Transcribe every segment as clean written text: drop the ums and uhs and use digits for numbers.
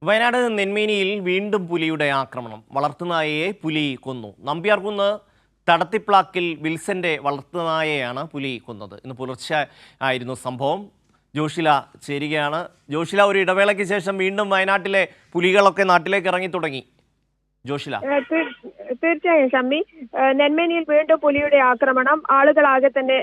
വയനാട് നെന്മേനിയിൽ വീണ്ടും പുലിയുടെ ആക്രമണം. വളർത്തുനായയെ പുലി കൊന്നു. നമ്പ്യാർകുന്ന് തടത്തിപ്ലാക്കിൽ വിൽസന്റെ വളർത്തുനായയാണ് പുലി കൊന്നത്. ഇന്ന് പുലർച്ചെ ആയിരുന്നു സംഭവം. ജോഷില ചേരുകയാണ്. ജോഷില, ഒരു ഇടവേളയ്ക്ക് ശേഷം വീണ്ടും വയനാട്ടിലെ പുലികളൊക്കെ നാട്ടിലേക്ക് ഇറങ്ങി തുടങ്ങി. ജോഷില. തീർച്ചയായും ഷമ്മി, നെന്മേനിയിൽ വീണ്ടും പുലിയുടെ ആക്രമണം. ആളുകളാകെ തന്നെ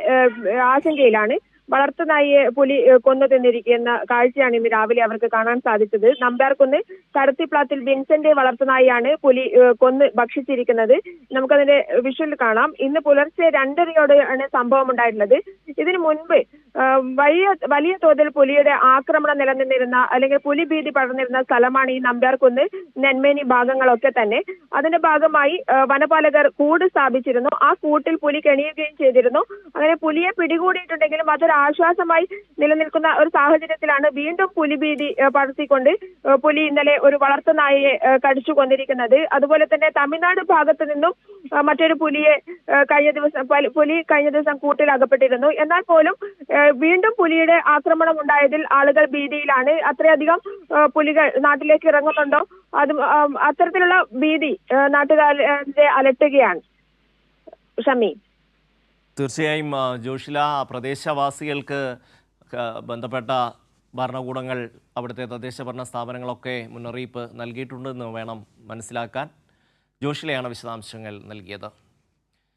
ആശങ്കയിലാണ്. വളർത്തുനായിയെ പുലി കൊന്നു തിന്നിരിക്കുന്ന കാഴ്ചയാണ് ഇന്ന് രാവിലെ അവർക്ക് കാണാൻ സാധിച്ചത്. നമ്പ്യാർകുന്ന് കടത്തിപ്ലാത്തിൽ വിൻസെന്റ് വളർത്തുനായിയാണ് പുലി കൊന്ന് ഭക്ഷിച്ചിരിക്കുന്നത്. നമുക്കതിന്റെ വിഷ്വൽ കാണാം. ഇന്ന് പുലർച്ചെ 2:30യോടെയാണ് സംഭവം ഉണ്ടായിട്ടുള്ളത്. ഇതിനു മുൻപ് വലിയ തോതിൽ പുലിയുടെ ആക്രമണം നിലനിന്നിരുന്ന അല്ലെങ്കിൽ പുലി ഭീതി പടർന്നിരുന്ന സ്ഥലമാണ് ഈ നമ്പ്യാർകുന്ന്, നെന്മേനി ഭാഗങ്ങളൊക്കെ തന്നെ. അതിന്റെ ഭാഗമായി വനപാലകർ കൂട് സ്ഥാപിച്ചിരുന്നു. ആ കൂട്ടിൽ പുലി കെണിയുകയും ചെയ്തിരുന്നു. അങ്ങനെ പുലിയെ പിടികൂടിയിട്ടുണ്ടെങ്കിലും അതൊരു ആശ്വാസമായി നിലനിൽക്കുന്ന ഒരു സാഹചര്യത്തിലാണ് വീണ്ടും പുലി ഭീതി പടർത്തിക്കൊണ്ട് പുലി ഇന്നലെ ഒരു വളർത്തുനായയെ കടിച്ചു കൊന്നിരിക്കുന്നത്. അതുപോലെ തന്നെ തമിഴ്നാട് ഭാഗത്ത് നിന്നും മറ്റൊരു പുലിയെ കഴിഞ്ഞ ദിവസം കൂട്ടിൽ അകപ്പെട്ടിരുന്നു. എന്നാൽ പോലും വീണ്ടും പുലിയുടെ ആക്രമണം ഉണ്ടായതിൽ ആളുകൾ ഭീതിയിലാണ്. അത്രയധികം പുലികൾ നാട്ടിലേക്ക് ഇറങ്ങുന്നുണ്ടോ, അത്തരത്തിലുള്ള ഭീതി നാട്ടുകാരെ അലട്ടുകയാണ്. ഷമി. തീർച്ചയായും ജോഷില, പ്രദേശവാസികൾക്ക് ബന്ധപ്പെട്ട ഭരണകൂടങ്ങൾ, അവിടുത്തെ തദ്ദേശ ഭരണ സ്ഥാപനങ്ങളൊക്കെ മുന്നറിയിപ്പ് നൽകിയിട്ടുണ്ടെന്ന് വേണം മനസ്സിലാക്കാൻ. ജോഷിലയാണ് വിശദാംശങ്ങൾ നൽകിയത്.